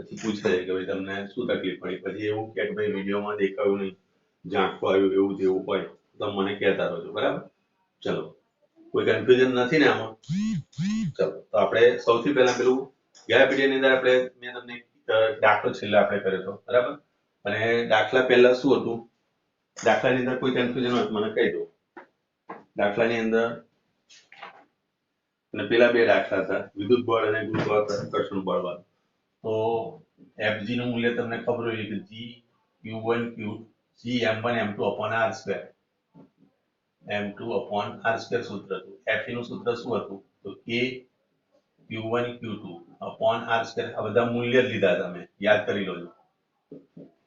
પછી પૂછે કે ભાઈ તમને શું તકલીફ પડી, પછી એવું કે ભાઈ વિડીયોમાં દેખાયું નહીં, ઝાંખું આવ્યું, એવું જેવું હોય તો મને કહેતા રહેજો, બરાબર? ચલો, કોઈ કન્ફ્યુઝન નથી ને આમાં? ચલો, તો આપણે સૌથી પહેલા પેલું ગયા વિડીયોની અંદર મેં તમને દાખલો છેલ્લે આપણે કર્યો હતો, બરાબર? અને દાખલા પહેલા શું હતું? દાખલાની અંદર કોઈ કન્ફ્યુઝન હોય તો મને કહી દો. દાખલાની અંદર અને પેલા બે દાખલા હતા, વિદ્યુત બળ અને ગુરુત્વાકર્ષણ બળ વાળા. તો Fg નું મૂલ્ય તમને ખબર હોય કે G Q1 G m1 m2 upon r square, m2 upon r square સૂત્ર હતું. Fe નું સૂત્ર શું હતું? તો K Q1 Q2 upon r square. આ બધા મૂલ્ય લીધા તમે, યાદ કરી લો.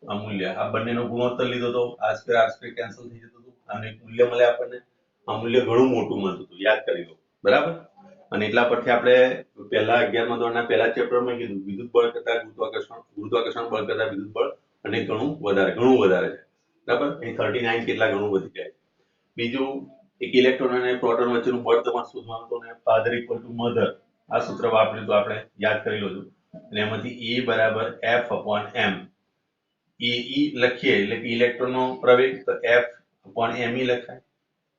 આ મૂલ્ય, આ બંનેનો ગુણોત્તર લીધો તો r square કેન્સલ થઈ જતું હતું અને એક મૂલ્ય મળે આપણને. આ મૂલ્ય ઘણું મોટું મળતું હતું, યાદ કરી લો, બરાબર? અને એટલા પરથી આપણે પહેલા 11મા ધોરણના પહેલા ચેપ્ટરમાં કીધું વિદ્યુત બળ કરતા ગુરુત્વાકર્ષણ બળ કરતા વિદ્યુત બળ અને ઘણું વધારે છે, બરાબર? અહીં 39 કેટલા ઘણું વધી જાય. બીજું, એક ઇલેક્ટ્રોન અને પ્રોટોન વચ્ચેનું બળ તમારે શોધવાનું હતું ને father equal to mother, આ સૂત્ર વાપર્યું તો આપણે, યાદ કરી લો. અને એમાંથી E બરાબર F upon m. E લખીએ એટલે કે ઇલેક્ટ્રોનનો પ્રવેગ, તો F upon me લખાય.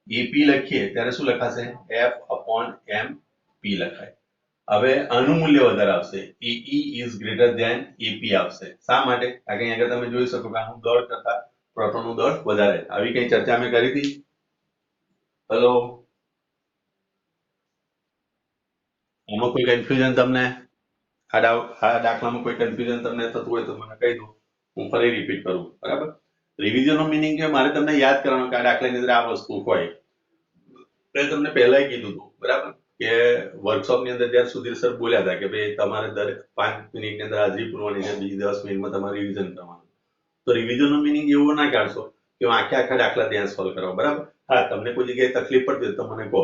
AP લખીએ ત્યારે શું લખાશે? F upon m p લખાય. હવે આનું મૂલ્ય વધારે આવશે, AE is greater than AP આવશે. શા માટે? કારણ કે આગળ તમે જોઈ શકો કે આનું દળ કરતા પ્રોટોનનું દળ વધારે. આવી કઈ ચર્ચા મેં કરી હતી? હેલો, આમાં કોઈ કન્ફ્યુઝન તમને? આ દાખલામાં કોઈ કન્ફ્યુઝન તમને થતું હોય તો મને કહી દો, હું ફરી રિપીટ કરું, બરાબર? રિવિઝનનો મીનિંગ કે મારે તમને યાદ કરવાનું કે આ દાખલાની અંદર આ વસ્તુ હોય. મેં તમને પહેલાય કીધું હતું, બરાબર, કે વર્કશોપની અંદર જ્યાં સુધી સર બોલ્યા હતા કે ભાઈ તમારે દરેક 5 મિનિટની અંદર હાજરી પૂરવાની છે, બીજી 10 મિનિટમાં તમારે રિવિઝન કરવાનું. તો રિવિઝનનો મીનિંગ એવો ના કાઢશો કે આખા દાખલા ત્યાં સોલ્વ કરવા, બરાબર? હા, તમને કોઈ જગ્યાએ તકલીફ પડતી હોય તો મને કહો,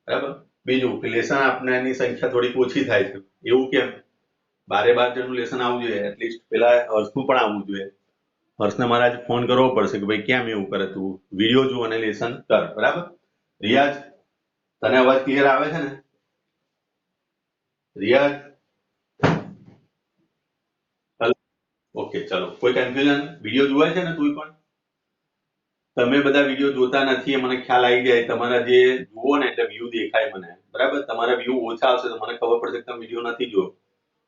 બરાબર? બીજું કે લેસન આપનારની સંખ્યા થોડીક ઓછી થાય છે, એવું કેમ? 12 જણનું લેસન આવવું જોઈએ, એટલીસ્ટ પેલા હર્ષનું પણ આવવું જોઈએ. હર્ષને મારે આજે ફોન કરવો પડશે કે ભાઈ કેમ એવું કરે, તું વિડીયો જુઓ અને લેસન કર, બરાબર? રિયાઝ, તને અવાજ ક્લિયર આવે છે ને? રિયાઝ, ઓકે, ચલો. કોઈ કન્ફ્યુઝન? વિડીયો જોવાય છે ને? તું પણ, તમે બધા વિડીયો જોતા નથી એ મને ખ્યાલ આવી જાય. તમારા જે જુઓ ને એટલે વ્યૂ દેખાય મને, બરાબર? તમારા વ્યૂ ઓછા આવશે તો મને ખબર પડશે કે તમે વિડીયો નથી જોયો.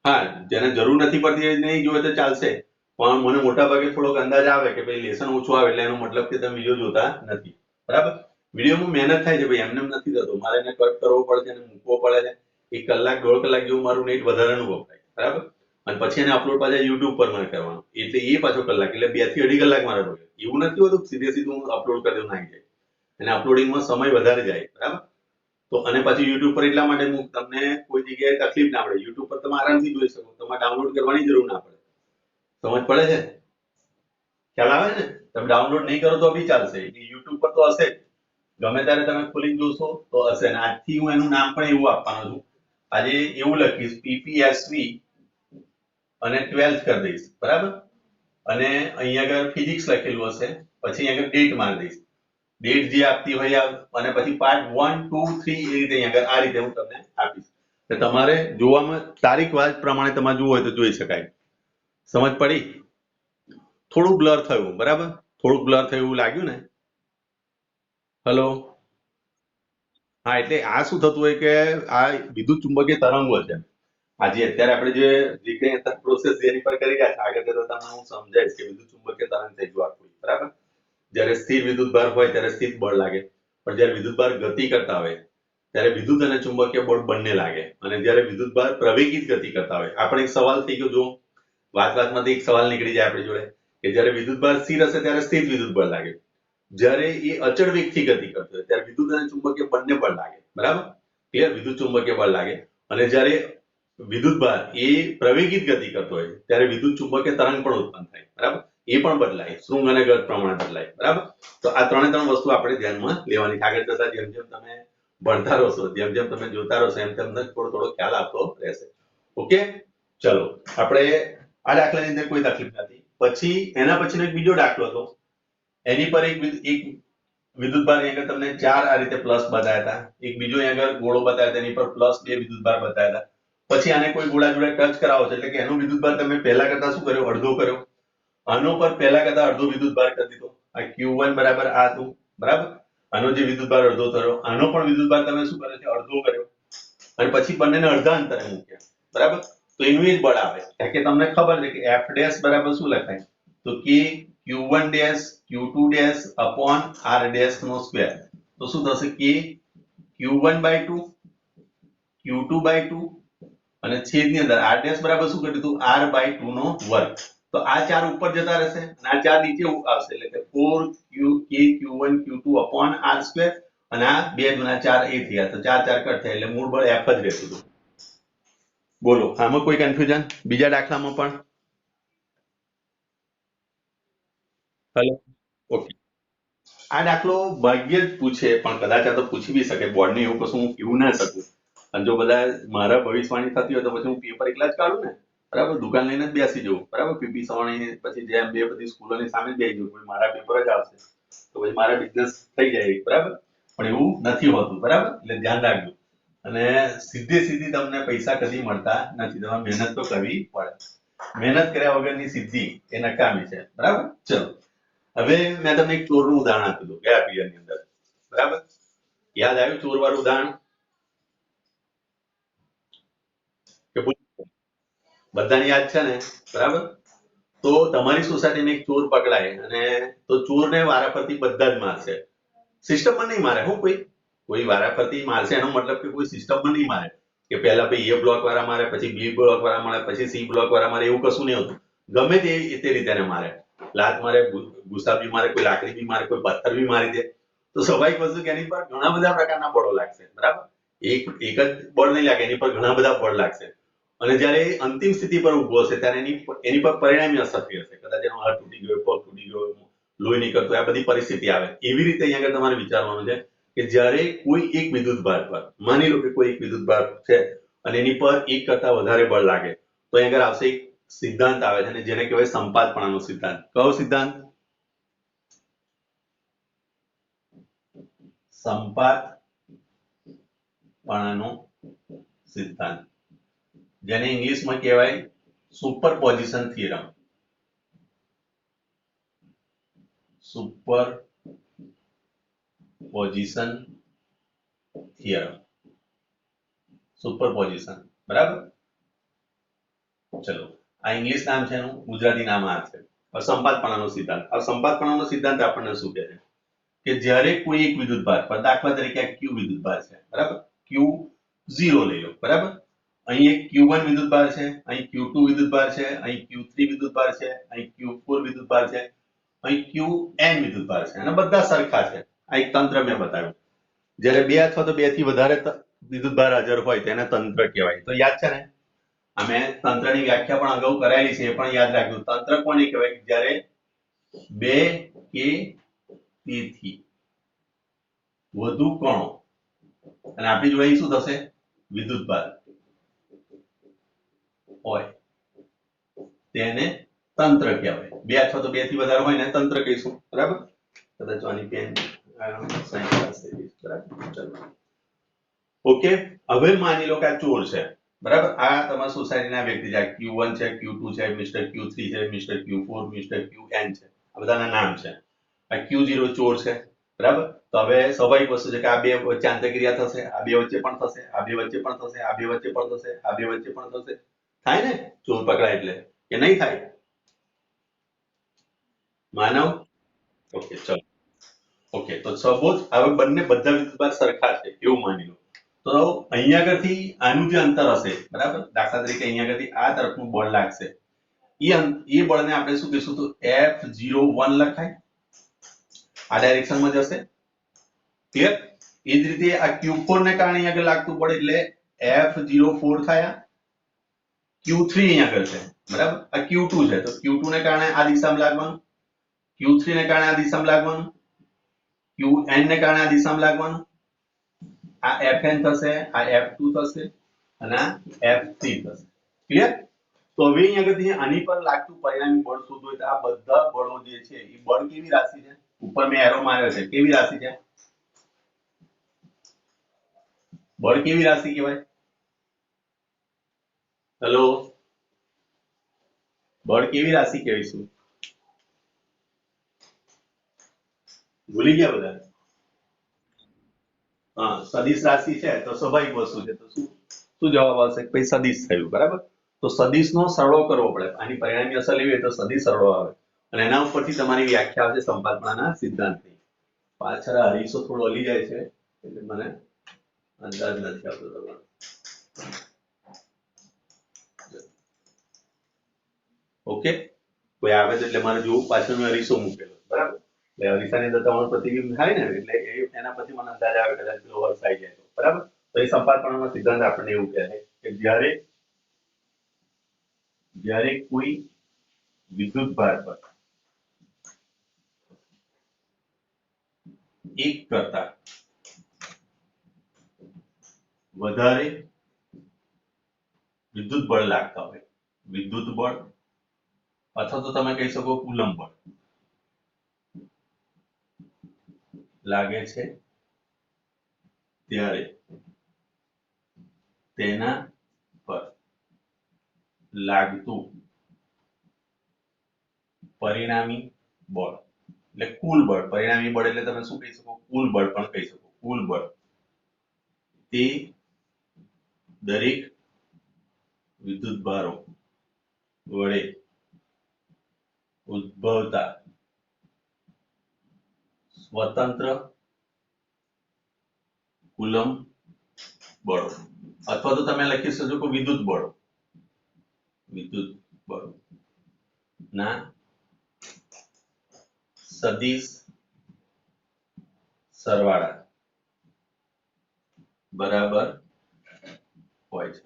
હા, જેને જરૂર નથી પડતી એ નહીં જોવે તો ચાલશે, પણ મને મોટા ભાગે થોડોક અંદાજ આવે કે ભાઈ લેસન ઓછું આવે એટલે એનો મતલબ કે તમે વિડીયો જોતા નથી, બરાબર? વિડીયોમાં મહેનત થાય છે ભાઈ, એમને નથી થતો. મારે એને કટ કરવો પડે છે અને મૂકવો પડે છે. 1 કલાક 1.5 કલાક જેવું મારું નેટ વધારાનું વપરાય, બરાબર? અને પછી એને અપલોડ પાછા યુટ્યુબ પર મને કરવાનું, એટલે એ પાછો કલાક, એટલે 2 થી 2.5 કલાક મારે રોજ. એવું નથી હોતું સીધે હું અપલોડ કરી દઉં નાખી જાય, અને અપલોડિંગમાં સમય વધારે જાય, બરાબર? તો અને પછી યુટ્યુબ પર એટલા માટે તમને કોઈ જગ્યાએ તકલીફ ના પડે. યુટ્યુબ પર તમે આરામથી જોઈ શકો, તમારે ડાઉનલોડ કરવાની જરૂર ના પડે. સમજ પડે છે? ખ્યાલ આવે ને? તમે ડાઉનલોડ નહીં કરો તો બી ચાલશે, યુટ્યુબ પર તો હશે જ. ગમે ત્યારે તમે ખોલીને જોશો તો હશે. અને આજથી હું એનું નામ પણ એવું આપવાનો છું. આજે એવું લખીશ PPSV અને 12th કરી દઈશ, બરાબર? અને અહીંયા આગળ ફિઝિક્સ લખેલું હશે, પછી અહીંયા આગળ ડેટ મારી દઈશ. ડેટ જે આપતી હોય અને પછી પાર્ટ 1 2 3 એ રીતે અહીંયા આગળ આ રીતે હું તમને આપીશ. તો તમારે જોવામાં તારીખ વાર પ્રમાણે તમારે જોવું હોય તો જોઈ શકાય. સમજ પડી? થોડું બ્લર થયું, બરાબર? થોડું બ્લર થયું એવું લાગ્યું ને? હેલો, હા, એટલે આ શું થતું હોય કે આ વિદ્યુત ચુંબકીય તરંગો છે. આજે અત્યારે આપણે જે કઈ પ્રોસેસ જેની પર કરી રહ્યા છે, આગળ જતા તમને હું સમજાવીશ કે વિદ્યુત ચુંબકીય તરંગ થઈ ગયું આખું, બરાબર? જ્યારે સ્થિર વિદ્યુત ભાર હોય ત્યારે સ્થિર બળ લાગે, પણ જ્યારે વિદ્યુત ભાર ગતિ કરતા હોય ત્યારે વિદ્યુત અને ચુંબકીય બળ બંને લાગે. અને જ્યારે વિદ્યુત ભાર પ્રવેગિત ગતિ કરતા હોય, આપણે એક સવાલ થઈ ગયો, જો વાતમાંથી એક સવાલ નીકળી જાય આપણી જોડે કે જ્યારે વિદ્યુત ભાર સ્થિર હશે ત્યારે સ્થિર વિદ્યુત બળ લાગે, જ્યારે એ અચળ વેગથી ગતિ કરતો હોય ત્યારે વિદ્યુત અને ચુંબકીય બંને બળ લાગે, બરાબર? ક્લિયર? વિદ્યુત ચુંબકીય બળ લાગે. અને જ્યારે વિદ્યુત ભાર એ પ્રવેગિત ગતિ કરતો હોય ત્યારે વિદ્યુત ચુંબકીય તરંગ પણ ઉત્પન્ન થાય, બરાબર? એ પણ બદલાય, શૃંગ અને ગત પ્રમાણે બદલાય, બરાબર? તો આ ત્રણ વસ્તુ આપણે ધ્યાનમાં લેવાની. આગળ જતા જેમ જેમ તમે ભણતા રહેશો, જેમ જેમ તમે જોતા રહેશો, એમ તમને થોડો ખ્યાલ આપતો રહેશે. ઓકે, ચલો. આપણે આ દાખલાની અંદર કોઈ તકલીફ નથી. પછી એના પછીનો એક બીજો દાખલો હતો, એની પર એક વિદ્યુત ભાર અહીંયા તમને 4 આ રીતે પ્લસ બતાવ્યા હતા. એક બીજો અહીંયા આગળ ગોળો બતાવ્યા હતા, એની પર +2 વિદ્યુત ભાર બતાવ્યા હતા. પછી આને કોઈ ગોળા જોડે ટચ કરાવો છો એટલે કે એનો વિદ્યુતભાર તમે પહેલા કરતા શું કર્યો, અડધો કર્યો. આનો પર પહેલા કરતા અડધો વિદ્યુતભાર કરી દીધો. આ Q1 બરાબર આ હતું, બરાબર. આનો જે વિદ્યુતભાર અડધો થયો, આનો પણ વિદ્યુતભાર તમે શું કર્યો છે, અડધો કર્યો. અને પછી બંનેને અડધા અંતરે મૂક્યા, બરાબર. તો એનું એ જ બળ આવે. કારણ કે તમને ખબર છે કે F ડેશ બરાબર શું લખાય, તો કે Q1 dash Q2 dash upon R dash નો સ્ક્વેર. તો શું થશે, કે Q1/2 Q2/2 અને છેદની અંદર R ડેશ બરાબર શું કર્યું હતું, R/2 નો વર્ગ. તો આ ચાર ઉપર જતા રહેશે અને આ ચાર નીચે આવશે એટલે કે 4Q1 Q2 upon R square અને આ 2 ગુણ્યા 4 એ થયા. તો 4 4 કટ થાય એટલે મૂળ બળ F જ રહેતું હતું. બોલો, આમાં કોઈ કન્ફ્યુઝન બીજા દાખલામાં પણ? Hello, okay. આ દાખલો ભાગ્યે જ પૂછે, પણ કદાચ આ તો પૂછી બી શકે. બોર્ડને એવું કશું હું કહી ના શકું. અને જો બધા મારા ભવિષ્યવાણી થતી હોય તો પછી હું પેપર એકલા જ કાઢું ને, બરાબર. દુકાન લઈને જ બેસી જવું, બરાબર. પીપી સવાણી પછી જેમ બે બધી સ્કૂલોની સામે જ બેસી જવું, મારા પેપર જ આવશે તો પછી મારા બિઝનેસ થઈ જાય, બરાબર. પણ એવું નથી હોતું, બરાબર. એટલે ધ્યાન રાખજો. અને સીધી તમને પૈસા કદી મળતા નથી, તમારે મહેનત તો કરવી પડે. મહેનત કર્યા વગરની સિદ્ધિ એ નકામી છે, બરાબર. ચલો, હવે મેં તમને એક ચોરનું ઉદાહરણ આપેલું ગયા પીરિયડની અંદર, બરાબર. યાદ આવ્યું ચોર વાળું ઉદાહરણ કે બધાને યાદ છે ને, બરાબર. તો તમારી સોસાયટીમાં એક ચોર પકડાય અને તો ચોરને વારાફરતી બધા જ મારશે. સિસ્ટમમાં નહીં મારે, હું કોઈ વારાફરતી મારશે એનો મતલબ કે કોઈ સિસ્ટમમાં નહીં મારે કે પહેલા ભાઈ A બ્લોક વાળા મારે, પછી B બ્લોક વાળા મારે, પછી C બ્લોક વાળા મારે, એવું કશું નહીં હોતું. ગમે તે રીતે એને મારે. લાત મારે, ગુસ્સા બી મારે, કોઈ લાકડી બી મારે, કોઈ પથ્થર બી મારી દે. તો સ્વાભાવિક વસ્તુ કે એની પર ઘણા બધા પ્રકારના બળો લાગશે, બરાબર. એક જ બળ નહીં લાગે, એની પર ઘણા બધા બળ લાગશે. અને જ્યારે અંતિમ સ્થિતિ પર ઉભો હશે ત્યારે એની પર પરિણામી અસર થઈ હશે. કદાચ એનો હાથ તૂટી ગયો, પગ તૂટી ગયો, લોહી નીકળતું, આ બધી પરિસ્થિતિ આવે. એવી રીતે અહીંયા આગળ તમારે વિચારવાનું છે કે જ્યારે કોઈ એક વિદ્યુતભાર પર, માની લો કે કોઈ એક વિદ્યુતભાર છે અને એની પર એક કરતા વધારે બળ લાગે, તો અહીંયા આગળ આવશે એક સિદ્ધાંત આવે છે જેને કહેવાય સંપાતપણાનો સિદ્ધાંત. કયો સિદ્ધાંત? સંપાતપણાનો સિદ્ધાંત, જેને ઇંગ્લિશમાં કહેવાય superposition theorem. Superposition theorem, superposition, બરાબર. ચલો, આ ઇંગ્લિશ નામ છે એનું, ગુજરાતી નામ આ છે સંપાતપણાનો સિદ્ધાંત. આ સંપાતપણાનો સિદ્ધાંત આપણને શું કહે છે કે જ્યારે કોઈ એક વિદ્યુતભાર પર, દાખલા તરીકે Q વિદ્યુતભાર છે, બરાબર. Q0 લઈ લો, બરાબર. અહીં એક Q1 વિદ્યુતભાર છે, અહીં Q2 વિદ્યુતભાર છે, અહીં Q3 વિદ્યુતભાર છે, અહીં Q4 વિદ્યુતભાર છે, અહીં Qn વિદ્યુતભાર છે અને બધા સરખા છે. આ એક તંત્ર મેં બતાવ્યું. જ્યારે બે અથવા તો બે થી વધારે વિદ્યુતભાર હાજર હોય તેને તંત્ર કહેવાય. તો યાદ છે ને, અમે તંત્રની વ્યાખ્યા પણ અગાઉ કરાયેલી છે, એ પણ યાદ રાખજો. તંત્ર કોને કહેવાય? જ્યારે બે કે તેથી વધુ કણો અને આપણી જોડે શું થશે, વિદ્યુતભાર હોય તેને તંત્ર કહેવાય. બે અથવા તો બે થી વધારે હોય ને તંત્ર કહીશું, બરાબર. કદાચ આની પેન ઓકે. હવે માની લો કે આ ચોર છે, બરાબર. આ તમારા સોસાયટીના વ્યક્તિ છે. Q1 છે, Q2 છે, મિસ્ટર Q3 છે, મિસ્ટર Q4, મિસ્ટર Qn છે. આ બધાના નામ છે. આ Q0 ચોર છે, બરાબર. તો હવે સ્વાભાવિક વસ્તુ છે કે આ બે વચ્ચે આંતરક્રિયા થશે, આ બે વચ્ચે પણ થશે, આ બે વચ્ચે પણ થશે, આ બે વચ્ચે પણ થશે, આ બે વચ્ચે પણ થશે. થાય ને ચોર પકડાય એટલે, કે નહીં થાય? માનવ? ઓકે, ચલો. ઓકે, તો સપોઝ હવે બંને બધા વિદ્યુતભાર સરખા છે એવું માની લો. તો અહીંયા આગળથી આનું જે અંતર હશે, બરાબર. દાખલા તરીકે અહીંયા આગળથી આ તરફનું બળ લાગશે. એ બળને આપણે શું કહીશું, તો F01 લખાય. આ ડાયરેક્શનમાં જશે, ક્લિયર. એ જ રીતે આ Q4 ને કારણે અહીંયા આગળ લાગતું બળ એટલે F04 થાય. Q3 અહીંયા આગળ છે, બરાબર. આ Q2 છે, તો Q2 ને કારણે આ દિશામાં લાગવાનું, Q3 ને કારણે આ દિશામાં લાગવાનું, Qn ને કારણે આ દિશામાં લાગવાનું. આ Fn થશે, આ F2 થશે અને આ F3 થશે. ક્લિયર? તો હવે અહીં આગળથી આની પર લાગતું પરિણામી બળ શોધવું હોય તો આ બધા બળો જે છે એ બળ કેવી રાશિ છે? ઉપર મેં એરો માર્યો છે, કેવી રાશિ છે? બળ કેવી રાશિ કહેવાય? હેલો, બળ કેવી રાશિ કહેવાય? ભૂલી ગયા બધા? હા, સદિશ રાશિ છે તો સ્વાભાવિક વસ્તુ છે. તો શું શું જવાબ આવશે? ભાઈ સદિશ થયું, બરાબર. તો સદિશનો સરળો કરવો પડે. આની પરિણામી અસર લેવી હોય તો સદિશ સરળો આવે અને એના ઉપરથી તમારી વ્યાખ્યા આવશે સંપાદનાના સિદ્ધાંતની. પાછળ હરીશો થોડો હલી જાય છે એટલે મને અંદાજ નથી આવતો તમારો. ઓકે, કોઈ આવે તો એટલે મારે જોવું પાછળનો હરીશો મૂકેલો, બરાબર. એટલે હરીસાની અંદર તમારું પ્રતિબિંબ થાય ને એટલે એના પછી મને અંદાજ આવે કદાચ પેલો વર્ષ આવી જાય તો, બરાબર. તો એ સંપાદનાનો સિદ્ધાંત આપણને એવું કહે છે કે જ્યારે કોઈ વિદ્યુત ભાર પર એક કરતા વધારે વિદ્યુત બળ લાગતા હોય, વિદ્યુત બળ અથવા તો તમે કહી શકો કુલમ બળ લાગે છે, ત્યારે તેના પર લાગતું પરિણામી બળ એટલે કુલ બળ. પરિણામી બળ એટલે તમે શું કહી શકો? કુલ બળ પણ કહી શકો. કુલ બળ તે દરેક વિદ્યુત ભારો વડે ઉદ્ભવતા સ્વતંત્ર કુલમ બળો અથવા તો તમે લખી શકો કે વિદ્યુત બળો ના સદિશ સરવાળા બરાબર હોય છે.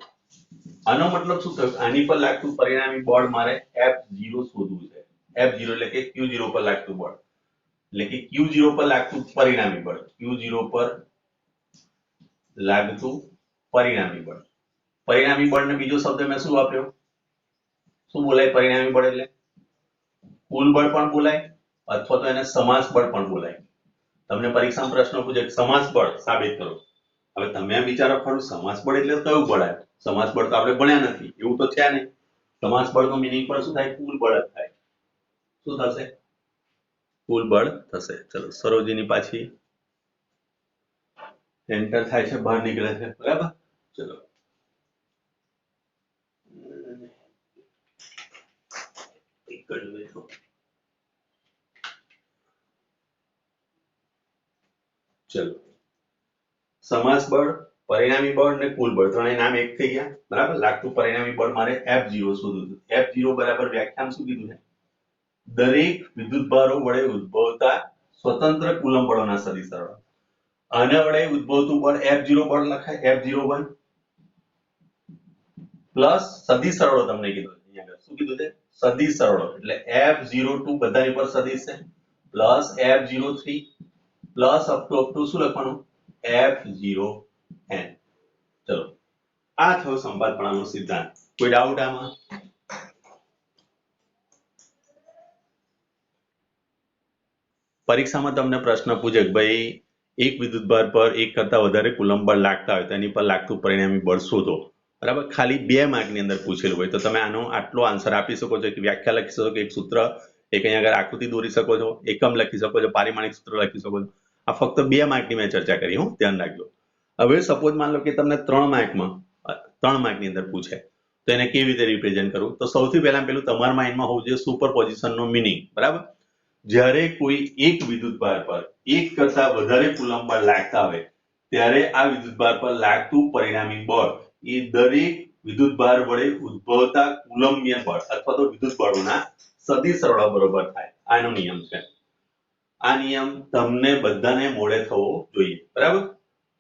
આનો મતલબ શું થયો? આની પર લાગતું પરિણામી બળ મારે F0 શોધવું છે. F0 એટલે કે Q0 પર લાગતું બળ એટલે કે Q0 પર લાગતું પરિણામી બળ. Q0 પર લાગતું પરિણામી બળ. પરિણામી બળને બીજો શબ્દ મેં શું વાપર્યો? શું બોલાય પરિણામી બળ એટલે? કુલ બળ પણ બોલાય અથવા તો એને સમાસ બળ પણ બોલાય. તમને પરીક્ષામાં પ્રશ્ન પૂછે સમાસ બળ સાબિત કરો. હવે તમે વિચારો ખરું સમાસ બળ એટલે કયું બળ આવે? સમાસ બળ તો આપણે ભણ્યા નથી, એવું તો છે નહીં. સમાસ બળનો મીનિંગ પણ શું થાય? કુલ બળ જ થાય. શું થશે? કુલ બળ થશે. ચલો, સરોજીની પાછી એન્ટર થાય છે, બહાર નીકળે છે, બરાબર. ચલો, ચલો, સમાસ બળ, પરિણામી બળ અને કુલ બળ ત્રણેય નામ એક થઈ ગયા, બરાબર. લાગતું પરિણામી બળ મારે F0 શોધવું છે. F0 બરાબર વ્યાખ્યામાં શું કીધું છે? દરેક વિદ્યુતભારો વડે ઉદ્ભવતા સ્વતંત્ર કુલમ બળોના સદિશ સરવાળા. આના વડે ઉદ્ભવતું બળ F0 બળ લખાય, F01 પ્લસ સદિશ સરવાળો તમને કીધું છે. અહીંયા શું કીધું છે? સદિશ સરવાળો એટલે F02 બધાની પર સદિશ છે plus F03 plus up two શું લખવાનું? F0n. ચલો, આ થયો સંપાદપણાનો સિદ્ધાંત. કોઈ ડાઉટ આમાં? પરીક્ષામાં તમને પ્રશ્ન પૂછે કે ભાઈ એક વિદ્યુતભાર પર એક કરતા વધારે કુલમ બળ લાગતા હોય તો એની પર લાગતું પરિણામી બળ શોધો, બરાબર. ખાલી 2 માર્કની અંદર પૂછેલું હોય તો તમે આનો આટલો આન્સર આપી શકો છો, કે વ્યાખ્યા લખી શકો, કે એક સૂત્ર, એક અહીંયા આગળ આકૃતિ દોરી શકો છો, એકમ લખી શકો છો, પારિમાણિક સૂત્ર લખી શકો છો. આ ફક્ત 2 માર્કની મેં ચર્ચા કરી, હું ધ્યાન રાખજો. હવે સપોઝ માન લો કે તમને 3 માર્કની અંદર પૂછે તો એને કેવી રીતે રિપ્રેઝન્ટ કરવું? તો સૌથી પહેલા પેલું તમારા માઇન્ડમાં હોવું જોઈએ સુપરપોઝિશનનો મીનિંગ, બરાબર. જ્યારે કોઈ એક વિદ્યુતભાર પર એક કરતા વધારે કુલમ બળ લાગતા હોય ત્યારે આ વિદ્યુતભાર પર લાગતું પરિણામી બળ એ દરેક વિદ્યુતભાર વડે ઉદ્ભવતા કુલમ્બીય બળ અથવા તો વિદ્યુત બળોના સદિશ સરવાળા બરોબર થાય. આનો નિયમ છે. આ નિયમ તમને બધાને મોડે થવો જોઈએ, બરાબર.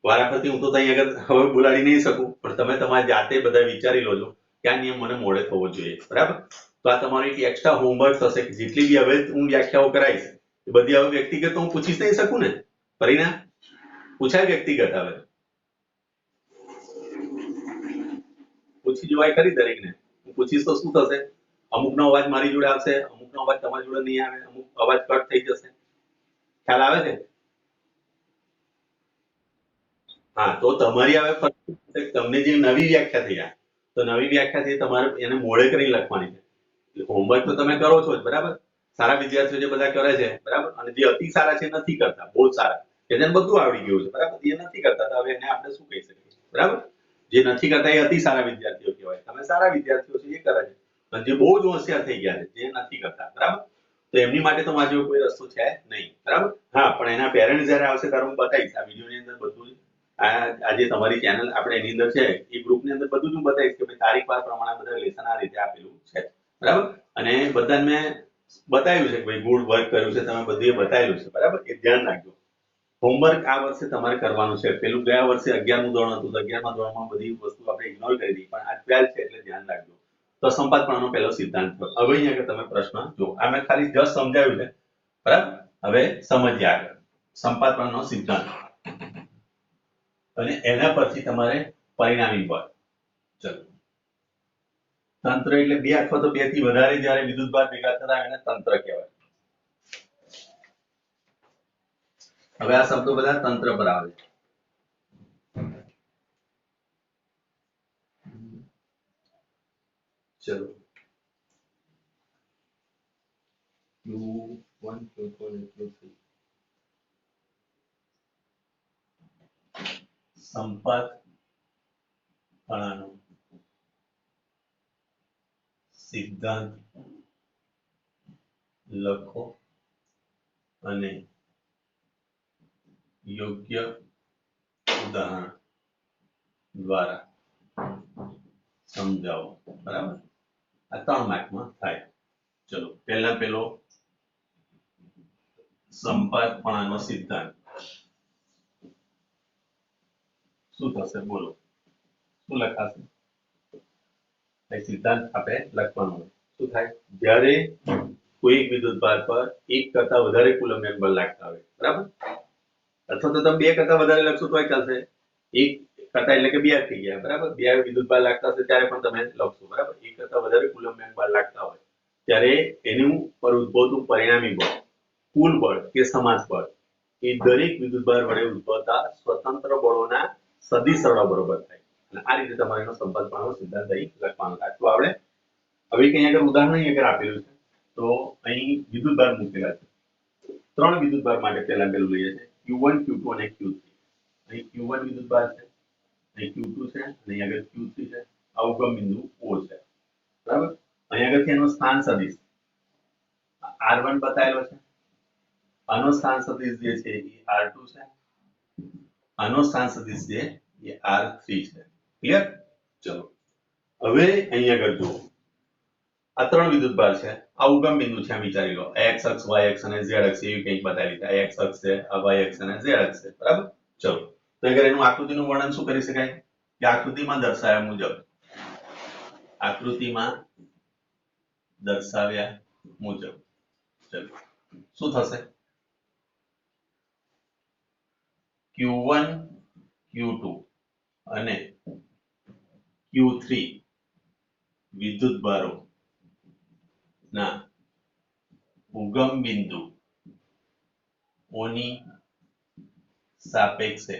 વારાફરતી હું તો અહીંયા આગળ હવે બોલાડી નહીં શકું, પણ તમે તમારી જાતે બધા વિચારી લો છો કે આ નિયમ મને મોડે થવો જોઈએ, બરાબર. તો આ તમારું એક એક્સ્ટ્રા હોમવર્ક થશે કે જેટલી બી હવે હું વ્યાખ્યાઓ કરાવીશ એ બધી હવે વ્યક્તિગત તો હું પૂછી નહીં શકું ને. પરિણામ પૂછાય વ્યક્તિગત, હવે પૂછી જોવાય ખરી દરેકને. હું પૂછીશ તો શું થશે? અમુકનો અવાજ મારી જોડે આવશે, અમુકનો અવાજ તમારી જોડે નહીં આવે, અમુક અવાજ કટ થઈ જશે. ખ્યાલ આવે છે? હા, તો તમારી હવે તમને જે નવી વ્યાખ્યા થઈ તો નવી વ્યાખ્યાથી તમારે એને મોડે કરી લખવાની છે. હોમવર્ક તો તમે કરો છો જ, બરાબર. સારા વિદ્યાર્થીઓ જે બધા કરે છે, બરાબર, અને જે અતિ સારા છે નથી કરતા, બહુ સારા, કે જેને બધું આવડી ગયું છે, બરાબર, એ નથી કરતા, તો હવે એને આપણે શું કહી શકીએ, બરાબર. જે નથી કરતા એ અતિ સારા વિદ્યાર્થીઓ કહેવાય. તમે સારા વિદ્યાર્થીઓ છો એ કરે છે, અને જે બહુ જ હોશિયાર થઈ ગયા છે, જે નથી કરતા, બરાબર, તો એમની માટે તો મારા જેવો કોઈ રસ્તો છે નહીં, બરાબર. હા, પણ એના પેરેન્ટ્સ જયારે આવશે ત્યારે હું બતાવીશ આ વિડીયોની અંદર બધું જ. આજે તમારી ચેનલ આપણે એની અંદર છે, એ ગ્રુપની અંદર બધું જ હું બતાવીશ કે ભાઈ તારીખ વાર પ્રમાણે બધા લેસન આ રીતે આપેલું છે, બરાબર. અને બધાને મેં બતાવ્યું છે કે ભાઈ ગુડ વર્ક કર્યું છે, તમે બધું બતાવેલું છે, બરાબર. એ ધ્યાન રાખજો. હોમવર્ક આ વર્ષે તમારે કરવાનું છે. પેલું ગયા વર્ષે 11મું ધોરણ હતું, તો 11મા ધોરણમાં બધી વસ્તુ આપણે ઇગ્નોર કરી દીધી, પણ આ 12 છે એટલે ધ્યાન રાખજો. તો સંપાદપણાનો પહેલો સિદ્ધાંત. હવે અહીંયા આગળ તમે પ્રશ્ન જો, આ મેં ખાલી જસ્ટ સમજાવ્યું છે, બરાબર. હવે સમજીએ આગળ સંપાદપણાનો સિદ્ધાંત, અને એના પરથી તમારે પરિણામી બળ. ચલો, તંત્ર એટલે બે અથવા તો બે થી વધારે જ્યારે વિદ્યુતભાર ભેગા થતા એને તંત્ર કહેવાય. હવે આ શબ્દો બધા તંત્ર પર આવે છે. ચલો, Q1 Q2 અને Q3 સંપાદપણાનો સિદ્ધાંત લખો અને યોગ્ય ઉદાહરણ દ્વારા સમજાવો, બરાબર. આ 3 માર્કમાં થાય. ચલો, પેલો સંપાદપણાનો સિદ્ધાંત શું થશે બોલો, શું લખાશે? સિદ્ધાંત આપણે લખવાનો હોય. શું થાય? જ્યારે કોઈ એક વિદ્યુતભાર પર એક કરતા વધારે કુલમ્બિક બળ લાગતા હોય, બરાબર, અથવા તો તમે બે કરતા વધારે લખશો તોય ચાલશે. એક કરતા એટલે કે બે થઈ ગયા, બરાબર. બે વિદ્યુતભાર લાગતા હશે ત્યારે પણ તમે લખશો, બરાબર. એક કરતા વધારે કુલમ્બિક બળ લાગતા હોય ત્યારે એનું પર ઉદ્ભવતું પરિણામી બળ, કુલ બળ કે સમાસ બળ, એ દરેક વિદ્યુતભાર વડે ઉદ્ભવતા સ્વતંત્ર બળોના સદિશ સરવાળા બરોબર થાય. અને આ રીતે તમારે એનો સંપાદપણાનો સિદ્ધાંત અહીં લખવાનો. આટલું આવડે. હવે કંઈ આગળ ઉદાહરણ અહીં આગળ આપેલું છે, તો અહીં વિદ્યુતભાર મૂકેલા છે. 3 વિદ્યુતભાર માટે પેલું લઈએ છે Q1 Q2 અને Q3. અહીં Q1 વિદ્યુતભાર છે, અહીં Q2 છે, અને અહીં આગળ Q3 છે. આ ઉગમ બિંદુ O છે, બરાબર. અહીં આગળથી એનો સ્થાન સદિશ R1 બતાવેલો છે. આનો સ્થાન સદિશ જે છે એ R2 છે. આનો સ્થાન સદિશ જે એ R3 છે. ક્લિયર? ચલો, હવે અહીં આગળ જુઓ, આ 3 વિદ્યુતભાર છે. આ ઉગમ બિંદુ છે, વિચારી લો. x અક્ષ, y અક્ષ અને z અક્ષ એવી કંઈક બતાવી છે. x અક્ષ છે, આ y અક્ષ અને z અક્ષ છે, બરાબર. ચલો, તો આગળ એનું આકૃતિનું વર્ણન શું કરી શકાય કે આકૃતિમાં દર્શાવ્યા મુજબ. ચલો, શું થશે? Q1 Q2 અને Q3 વિદ્યુતભારો ના ઉગમ બિંદુ ઓની સાપેક્ષે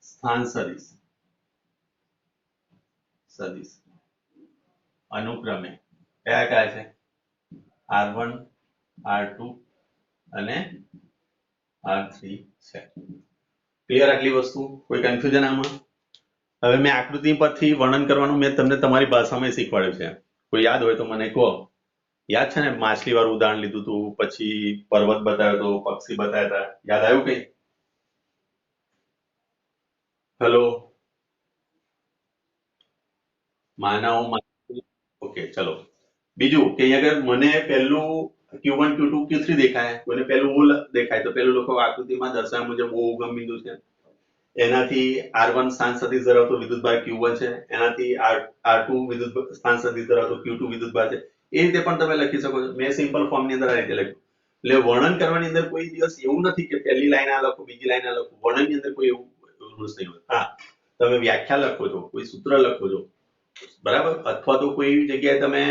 સ્થાન સદિશ અનુક્રમે કયા છે? R1, R2 અને R3 છે. ક્લિયર આટલી વસ્તુ? કોઈ કન્ફ્યુઝન આમાં? હવે મેં આકૃતિ પરથી વર્ણન કરવાનું મેં તમને તમારી ભાષામાં શીખવાડ્યું છે. કોઈ યાદ હોય તો મને કહો. યાદ છે ને? માછલી વાળું ઉદાહરણ લીધું હતું, પછી પર્વત બતાવ્યો હતો, પક્ષી બતાવ્યા હતા. યાદ આવ્યું કઈ? હેલો, માનવ. ઓકે, ચલો. બીજું કે અહીંયા આગળ મને પહેલું Q1 Q2 Q3 દેખાય, કોઈને પહેલું O દેખાય, તો પહેલું લોકો આકૃતિમાં દર્શાવ્યા મુજબ O ઉગમ બિંદુ છે. એનાથી R1 સ્થાન સદિશ ધરાવતો વિદ્યુતભાર Q1 છે. એનાથી R2 વિદ્યુત સ્થાન સદિશ ધરાવતો Q2 વિદ્યુતભાર છે. એ રીતે પણ તમે લખી શકો છો. મેં સિમ્પલ ફોર્મની અંદર આ રીતે લખ્યું. એટલે વર્ણન કરવાની અંદર કોઈ દિવસ એવું નથી કે પહેલી લાઈન આ લખો, બીજી લાઈન આ લખો. વર્ણનની અંદર કોઈ એવું રૂલ્સ નહીં હોય. હા, તમે વ્યાખ્યા લખો છો, કોઈ સૂત્ર લખો છો, બરાબર, અથવા તો કોઈ એવી જગ્યાએ તમે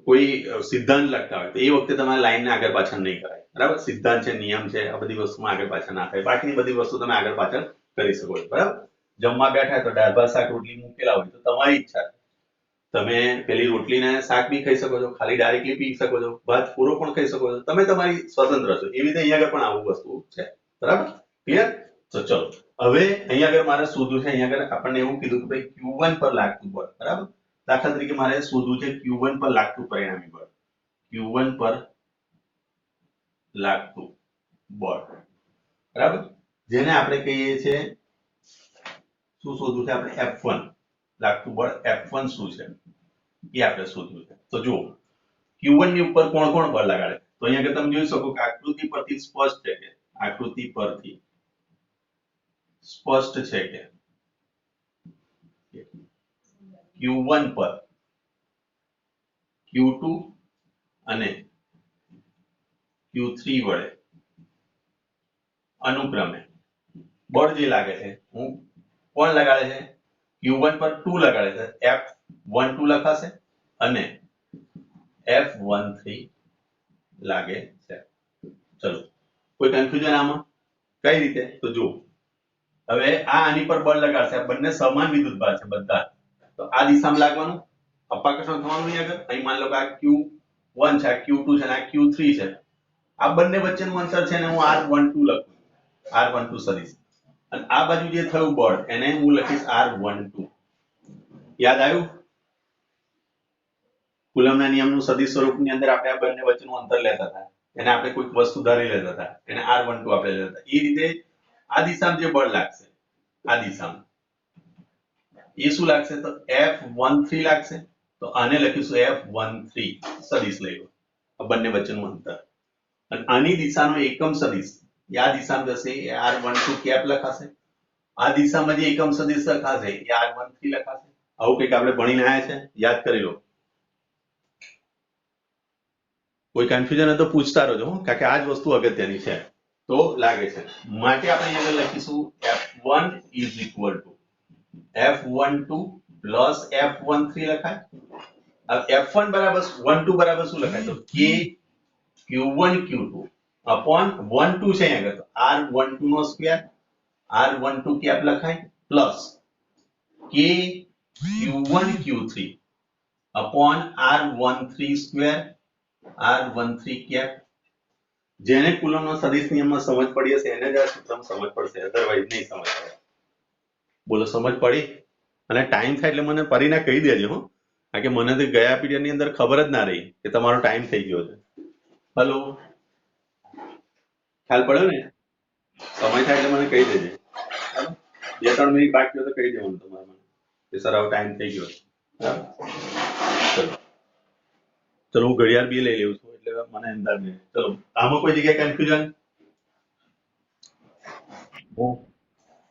કોઈ સિદ્ધાંત લખતા હોય તો એ વખતે તમારે લાઈનને આગળ પાછળ નહીં કરાય, બરાબર. સિદ્ધાંત છે, નિયમ છે, આ બધી વસ્તુમાં આગળ પાછળ ના થાય. બાકીની બધી વસ્તુ તમે આગળ પાછળ કરી શકો છો, બરાબર. જમવા બેઠા તો દાળ ભાત શાક રોટલી મૂકેલા હોય તો તમારી ઈચ્છા છે. તમે પેલી રોટલીને શાક બી ખાઈ શકો છો, ખાલી ડાયરેક્ટલી પી શકો છો, ભાત પૂરો પણ ખાઈ શકો છો, તમે તમારી સ્વતંત્ર છો. એવી રીતે અહીંયા આગળ પણ આવું વસ્તુ છે. બરાબર, ક્લિયર? તો ચલો હવે અહીંયા આગળ મારે શોધવું છે. અહીંયા આગળ આપણને એવું કીધું કે ભાઈ Q1 પર લાગતું બળ. બરાબર, દાખલા તરીકે મારે શોધવું છે Q1 પર લાગતું પરિણામી બળ. Q1 પર લાગતું બળ, બરાબર, જેને આપણે કહીએ છીએ શું શોધવું છે આપણે? F1 લાગતું બળ. F1 શું છે એ આપણે શોધવું છે. તો જુઓ Q1 ની ઉપર કોણ કોણ બળ લગાડે? તો અહીંયા તમે જોઈ શકો કે આકૃતિ પરથી સ્પષ્ટ છે કે આકૃતિ પરથી સ્પષ્ટ છે કે Q1 પર Q2 અને Q3 વડે અનુક્રમે બળ જે લાગે છે હું કોણ લગાડે છે? Q1 પર 2 લગાડે છે, F12 લખાશે અને F13 લાગે છે. ચલો કોઈ કન્ફ્યુઝન આમાં? કઈ રીતે? તો જુઓ હવે આ આની પર બળ લગાડશે, આ બંને સમાન વિદ્યુતભાર છે બધા, તો આ દિશામાં લાગવાનું, અપાકર્ષણ થવાનું. અહીં આગળ અહીં માની લો કે આ Q1 છે, આ Q2 છે અને આ Q3 છે. આ બંને વચ્ચેનું અંતર છે ને હું R12 લખું, R12 સદિશ. અને આ બાજુ જે થયું બળ એને હું લખીશ R12. યાદ આવ્યું? કુલમના નિયમનું સદિશ સ્વરૂપની અંદર આપણે આ બંને વચ્ચેનું અંતર લેતા હતા, એને આપણે કોઈક વસ્તુ ધારી લેતા હતા, એને R12 આપણે લેતા હતા. એ રીતે આ દિશામાં જે બળ લાગશે, આ દિશામાં એ શું લાગશે? તો F13 લાગશે. તો આને લખીશું F13 સદિશ લઈ લો, આ બંને વચ્ચેનું અંતર. અને આની દિશાનો એકમ સદિશ આ દિશામાં જશે એ R12 કેપ લખાશે. આ દિશામાં જે એકમ સદિશ લખાશે એ R13 લખાશે. આવું કંઈક આપણે ભણીને આવ્યા છે, યાદ કરી લો. કોઈ કન્ફ્યુઝન હોય તો પૂછતા રહેજો, કારણ કે આ જ વસ્તુ અગત્યની છે. તો લાગે છે માટે આપણે અહીંયા લખીશું F1 is equal to F12 plus F13 લખાય. F1 બરાબર 12 બરાબર શું લખાય? તો K Q1 Q2 upon 12 છે અહીંયા આગળ, તો R12 નો સ્ક્વેર, R12 કેપ લખાય, plus K Q1 Q3 upon R13 square, R13 cap. જેને કુલમનો સદિશ નિયમમાં સમજ પડી હશે એને જ આ સૂત્રમાં સમજ પડશે, અધરવાઇઝ નહીં સમજ પડે. બોલો સમજ પડી? અને ટાઈમ થાય એટલે મને પરીને કહી દેજો હો, કારણ કે મને તો ગયા પીરિયડ ની અંદર ખબર જ ના રહી કે તમારો ટાઈમ થઈ ગયો છે. હલો, ખ્યાલ પડ્યો ને? સમય થાય એટલે મને કહી દેજે. 2-3 મિનિટ બાકી હોય તો કહી દેવાનું તમારે મને કે સર હવે ટાઈમ થઈ ગયો છે. બરાબર, ચલો હું ઘડિયાળ બી લઈ લઉં છું એટલે મને અંદાજ નહીં. ચલો આમાં કોઈ જગ્યાએ કન્ફ્યુઝન?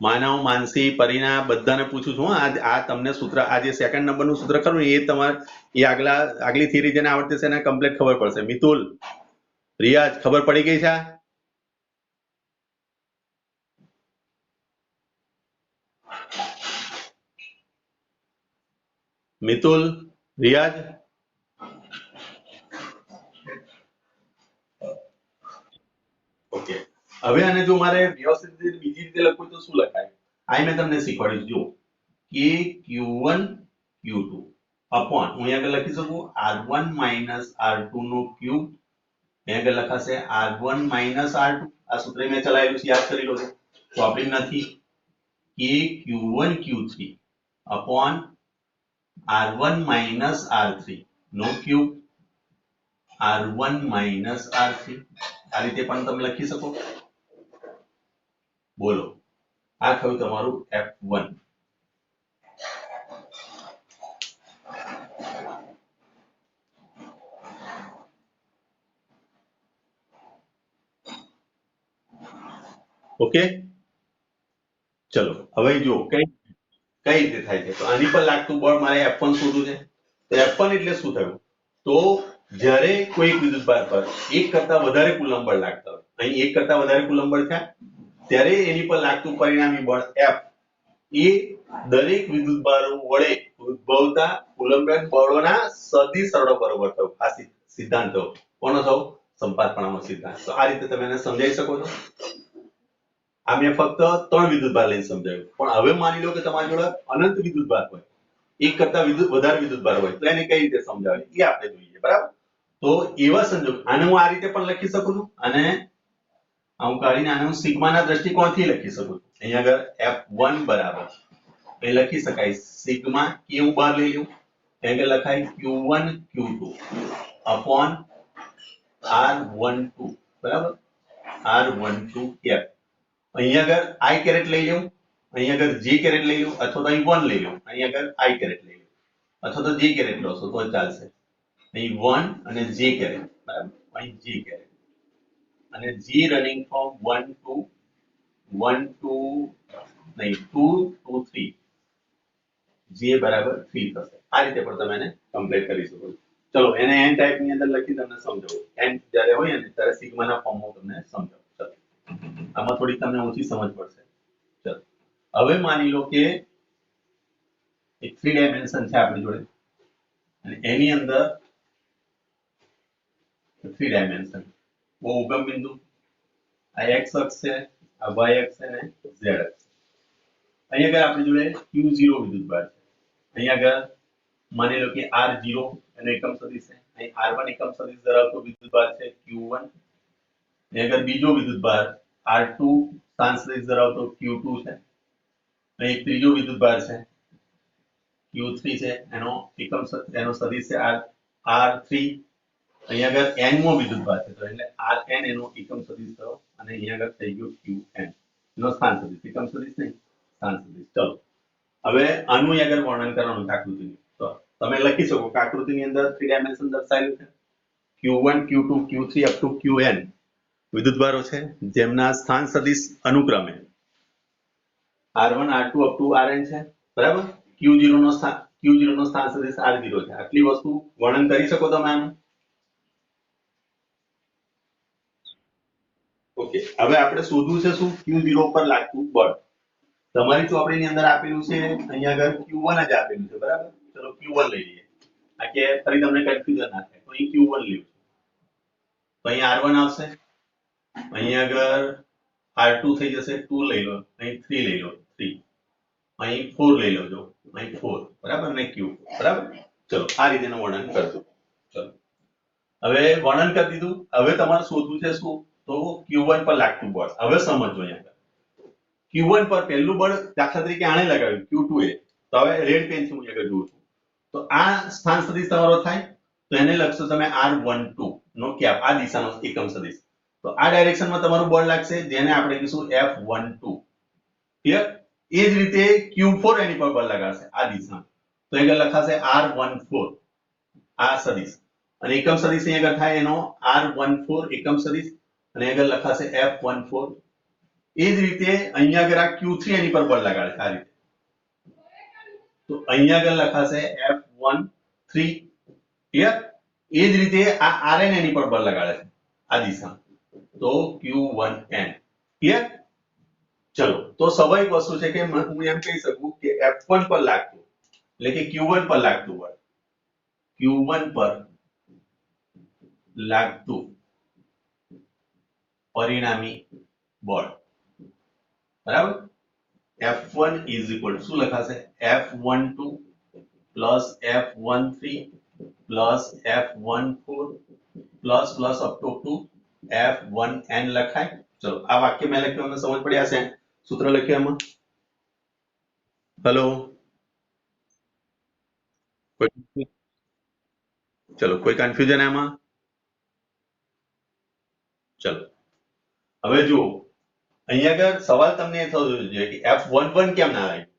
માનવ, માનસી, પરીના બધાને પૂછું છું. આ તમને સૂત્ર, આ જે સેકન્ડ નંબરનું સૂત્ર ખરું એ તમારે એ આગલી થિયરી જેને આવડતી છે એને કમ્પ્લીટ ખબર પડશે. મિતુલ, રિયાજ, ખબર પડી ગઈ છે? મિતુલ, રિયાજ, ઓકે. હવે આને જો મારે વ્યવસ્થિત રીતે બીજી રીતે લખવું તો શું લખાય? આ મેં તમને શીખવાડ્યું. જો K Q1 Q2 upon હું અહીંયા આગળ લખી શકું R1 minus R2 નો ક્યુબ. અહીંયા આગળ લખાશે R1 minus R2. આ સૂત્ર મેં ચલાવેલું છે, યાદ કરી લો. ટોપિક નથી. K Q1 Q3 upon R1 minus R3 નો ક્યુબ, R1 minus R3. આ રીતે પણ તમે લખી શકો. બોલો, આ થયું તમારું F1. ઓકે, ચલો હવે જો કઈ રીતે થાય છે. તો આની પર લાગતું બળ મારે F1 શોધવું છે. તો F1 એટલે શું થયું? તો જ્યારે કોઈ વિદ્યુતભાર પર એક કરતા વધારે કુલમ બળ લાગતા હોય, અહીં એક કરતા વધારે કુલમ બળ થયા, ત્યારે એની પર લાગતું પરિણામી બળ F એ દરેક વિદ્યુતભારો વડે ઉદ્ભવતા કુલંબિક બળોના સદિશ સરળો બરોબર થયો. આ સિદ્ધાંત થયો. કોનો થયો? સંપાતપણાનો સિદ્ધાંત. તો આ રીતે તમે એને સમજાવી શકો છો. આ મેં ફક્ત 3 વિદ્યુતભાર લઈને સમજાવ્યું, પણ હવે માની લો કે તમારી જોડે અનંત વિદ્યુતભાર હોય, એક કરતા વધારે વિદ્યુતભાર હોય, તો એને કઈ રીતે સમજાવે એ આપણે જોઈએ, બરાબર? તો એવા સંજોગ આને હું આ રીતે પણ લખી શકું છું, અને હું કાઢીને આને હું સિગ્માના દ્રષ્ટિકોણથી લખી શકું છું. અહીંયા આગળ F1 બરાબર એ લખી શકાય સિગ્મા કે હું બહાર લઈ લઉં, એટલે લખાય Q1 Q2 upon R12, બરાબર? R12 cap. અહીંયા આગળ I કેરેટ લઈ લઉં, અહીંયા આગળ J કેરેટ લઈ લઉં, અથવા તો અહીં 1 લઈ લઉં, અહીંયા આગળ I કેરેટ લઈ લઉં, અથવા તો J કેરેટ લો છો તો ચાલશે. અહીં 1 અને J કેરેટ, બરાબર? અહીં J કેરેટ અને G running from 1 to 1 to નહીં 2 to 3, J બરાબર 3 થશે. આ રીતે પણ તમે એને કમ્પ્લીટ કરી શકો છો. ચલો એને n ટાઈપ ની અંદર લખી તમને સમજાવું. n જ્યારે હોય ને ત્યારે સિગ્માના ફોર્મમાં તમને સમજાવું. ચલો આમાં થોડી તમને ઓછી સમજ પડશે. ચલો હવે માની લો કે એક 3 ડાયમેન્શન છે આપણી જોડે અને એની અંદર 3 ડાયમેન્શન ઓ ઉગમ બિંદુ, આ x અક્ષ છે, આ y અક્ષ છે અને z અક્ષ. અહીંયા આગળ આપણી જોડે Q0 વિદ્યુતભાર છે. અહીંયા આગળ માની લો કે R0 એનો એકમ સદિશ છે, અહીં R1 એકમ સદિશ ધરાવતો વિદ્યુતભાર છે Q1. અહીંયા આગળ બીજો વિદ્યુતભાર R2 સ્થાન સદિશ ધરાવતો Q2 છે. અહીં ત્રીજો વિદ્યુતભાર છે Q3 છે, એનો એકમ એનો સદિશ છે R3. અહીંયા આગળ n મો વિદ્યુતભાર છે, તો એટલે Rn એનો એકમ સદિશ થયો અને અહીંયા આગળ થઈ ગયો Qn નો સ્થાન સદિશ, એકમ સદિશ નહીં સ્થાન સદિશ. ચલો હવે આનું અહીં આગળ વર્ણન કરવાનું આકૃતિનું. તો તમે લખી શકો કે આકૃતિની અંદર 3 ડાયમેન્શન દર્શાવેલું છે. Q1 Q2 Q3 up to Qn વિદ્યુતભારો છે જેમના સ્થાન સદિશ અનુક્રમે R1 R2 up to Rn છે, બરાબર? Q0 નો સ્થાન સદિશ R0 છે. આટલી વસ્તુ વર્ણન કરી શકો તમે આનું. ઓકે, હવે આપણે શોધવું છે શું? Q0 પર લાગતું બળ. તમારી ચોપડીની અંદર આપેલું છે અહીંયા આગળ Q1 જ આપેલું છે, બરાબર? ચલો Q1 લઈ લઈએ, આ કે ફરી તમને કન્ફ્યુઝન ના થાય. તો અહીં Q1 લઈએ, તો અહીં R1 આવશે, અહીંયા આગળ R2 થઈ જશે, 2 લઈ લો, અહીં 3 લઈ લો, 3, અહીં 4 લઈ લેજો, અહીં 4, બરાબર ને? Q, બરાબર? ચલો આ રીતેનું વર્ણન કરજો. ચલો હવે વર્ણન કરી દીધું. હવે તમારે શોધવું છે શું? તો Q1 પર લાગતું બળ. હવે સમજો અહીંયા Q1 પર પહેલું બળ દાખલા તરીકે આને લગાવ્યું Q2 એ, તો હવે રેડ પેનથી હું આગળ જોઉં છું, તો આ સ્થાન સદિશ તમારો થાય, તો એને લખશો તમે R12 નો કેપ, આ દિશાનો એકમ સદિશ. તો આ ડાયરેક્શનમાં તમારું બળ લાગશે જેને આપણે કહીશું F12. ક્લિયર? એ જ રીતે Q4 એની પર બળ લગાડશે આ દિશામાં, તો આગળ લખાશે R14 આ સદિશ, અને એકમ સદિશ અહીં આગળ થાય એનો R14 એકમ સદિશ, અને આગળ લખાશે F14. એ જ રીતે અહીંયા આગળ આ Q3 એની પર બળ લગાડે આ રીતે, તો અહીંયા આગળ લખાશે F13. ક્લિયર? એ જ રીતે આ Rn એની પર બળ લગાડે છે આ દિશામાં, તો Q1n. ક્લિયર? ચલો તો સ્વાભાવિક વસ્તુ છે કે હું એમ કહી શકું કે F1 પર લાગતું એટલે કે Q1 પર લાગતું બળ, Q1 પર લાગતું પરિણામી બળ, બરાબર? F1 is equal to શું લખાશે? F12 plus F13 plus F14 plus up to F1n લખાય. ચલો આ વાક્ય મેં લખ્યું, તમને સમજ પડી હશે. સૂત્ર લખ્યું એમાં. હેલો, ચલો કોઈ કન્ફ્યુઝન એમાં? ચલો હવે જુઓ, અહીંયા આગળ સવાલ તમને એ થવો જોઈએ કે F11 કેમ ના આવ્યું?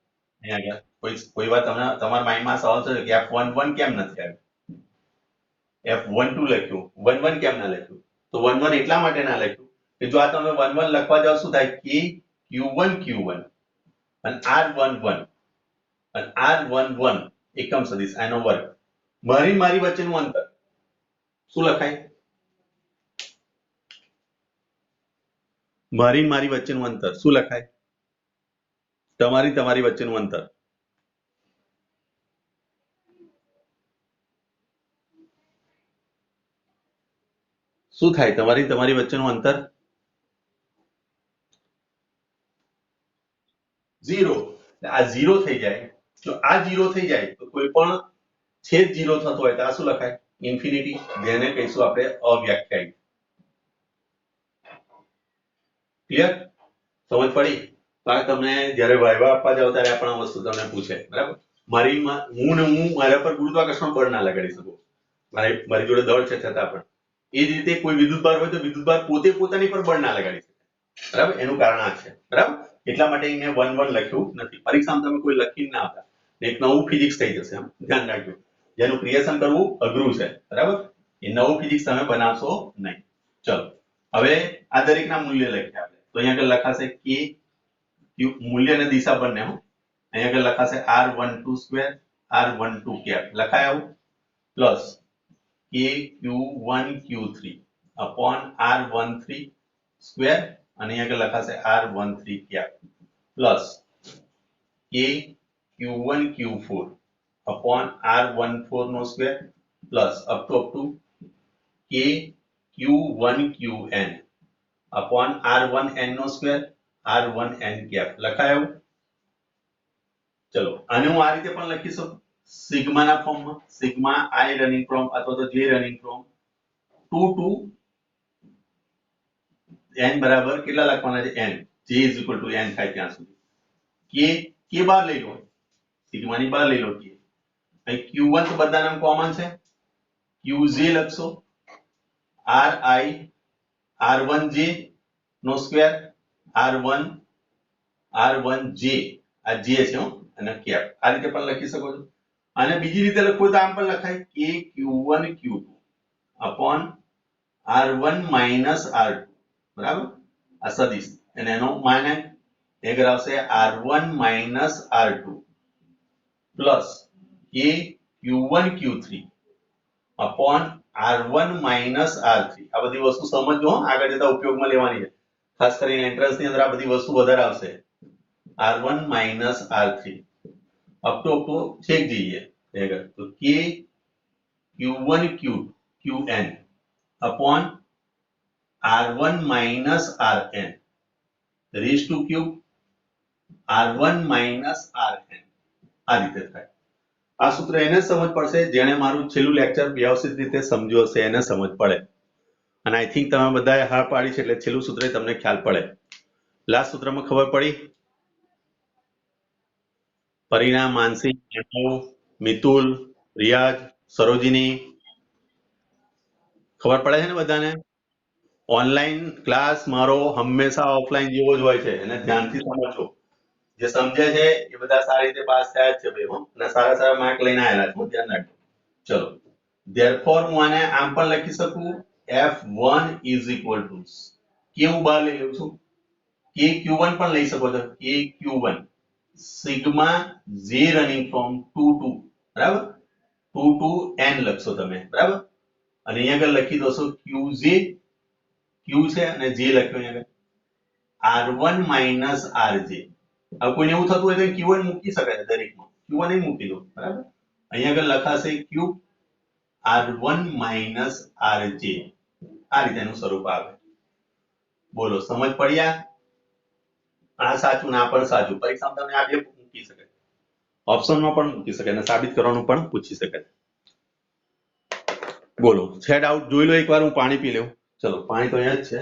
અહીંયા આગળ કોઈ વાર તમારા માઇન્ડમાં સવાલ થયો કે F11 કેમ નથી આવ્યું? F12 લખ્યું, 11 કેમ ના લખ્યું? તો 11 એટલા માટે ના લખ્યું કે જો આ તમે 11 લખવા જાવ શું થાય કે Q1 અને R11 અને R11 એકમ સદિશ આનો વર્ગ, મારી વચ્ચેનું અંતર શું લખાય? મારી વચ્ચેનું અંતર શું લખાય? તમારી વચ્ચેનું અંતર શું થાય? તમારી વચ્ચેનું અંતર 0 આ 0 થઈ જાય જો આ 0 થઈ જાય તો કોઈ પણ છેદ 0 થતો હોય તો આ શું લખાય ઇન્ફિનિટી જેને કહીશું આપણે અવ્યાખ્યાયિત ક્લિયર સમજ પડી તો આ તમને જ્યારે વાયવા આપવા જાવ ત્યારે આ પણ વસ્તુ તમને પૂછે બરાબર હું મારા પર ગુરુત્વાકર્ષણ બળ ના લગાડી શકું મારી જોડે દળ છે છતાં પણ એ જ રીતે કોઈ વિદ્યુતભાર હોય તો વિદ્યુતભાર પોતે પોતાની પર બળ ના લગાડી શકે બરાબર એનું કારણ આ છે બરાબર એટલા માટે મેં 1 1 લખ્યું નથી પરીક્ષામાં તમે કોઈ લખીને ના આવતા એક નવું ફિઝિક્સ થઈ જશે એમ ધ્યાન રાખજો જેનું ક્રિએશન કરવું અઘરું છે બરાબર એ નવું ફિઝિક્સ તમે બનાવશો નહીં ચલો હવે આ દરેકના મૂલ્ય લખ્યા આપણે તો અહીંયા આગળ લખાશે કે મૂલ્ય અને દિશા બંને અહીંયા આગળ લખાશે r12 સ્ક્વેર r12 કેપ લખાય આવું plus q1 q3 upon r13 square અને અહીંયા આગળ લખાશે r13 cap plus q1 q4 upon r14 નો square plus up to q1 qn upon r1n નો સ્ક્વેર r1n કેપ લખાય આવું ચલો આને હું આ રીતે પણ લખી શકું સિગ્મા ના ફોર્મમાં સિગ્મા i રનિંગ ફ્રોમ અથવા તો j running from 2 to n બરાબર કેટલા લખવાના છે n j n થાય ત્યાં સુધી k બાર લઈ લો સિગ્મા ની બાર લઈ લો કે અહીં q1 તો બધા નામ કોમન છે qj લખશો ri r1j નો સ્ક્વેર r1j આ j છે અને કેપ આ રીતે પણ લખી શકો છો અને બીજી રીતે લખવું તો આમ પણ લખાય કે q1 q2 upon r1 minus r2 બરાબર આ સદિશ અને એનો માને એક આવશે r1 minus r2 plus કે q1 q3 upon r1 minus r3 આ બધી વસ્તુ સમજો આગળ જતા ઉપયોગમાં લેવાની છે ખાસ કરીને એન્ટ્રન્સ ની અંદર આ બધી વસ્તુ વધારે આવશે r1 minus r3 up to છેક જઈએ તો કે q1 qn upon r1 minus rn raised to cube r1 minus rn આ રીતે થાય આ સૂત્ર એને સમજ પડશે જેણે મારું છેલ્લું લેક્ચર વ્યવસ્થિત રીતે સમજ્યો હશે એને સમજ પડે અને આઈ થિંક તમે બધાએ હા પાડી છે એટલે છેલ્લું સૂત્ર તમને ખ્યાલ પડે લાસ્ટ સૂત્રમાં ખબર પડી પરિણામ માનસી મિતુલ રિયાજ સરોજિની ખબર પડે છે ને બધાને ઓનલાઈન ક્લાસ મારો હંમેશા ઓફલાઈન જેવો જ હોય છે એને ધ્યાનથી સમજો જે સમજે છે એ બધા સારી રીતે પાસ થયા જ છે ભાઈ અને સારા સારા માર્ક લઈને આવેલા છે ધ્યાન રાખજો ચલો therefore હું આને આમ પણ લખી શકું f1 is equal to કે હું બહાર લઈ લઉં છું કે q1 પણ લઈ શકો છો કે q1 sigma j running from 2 to બરાબર 2 to n લખશો તમે બરાબર અને અહીંયા આગળ લખી દોસો qj q છે અને j લખ્યો અહીંયા r1 minus rj હવે કોઈને એવું થતું હોય તો q1 મૂકી શકાય દરેકમાં q1 એ મૂકી દો બરાબર અહીંયા આગળ લખાશે q r1 minus rj આ રીતેનું સ્વરૂપ આવે બોલો સમજ પડ્યા આ સાચું ના પણ સાચું પરીક્ષામાં તમને આ બે મૂકી શકાય ઓપ્શનમાં પણ મૂકી શકાય અને સાબિત કરવાનું પણ પૂછી શકાય બોલો છે ડાઉટ જોઈ લો એકવાર હું પાણી પી લઉં ચલો પાણી તો અહીંયા જ છે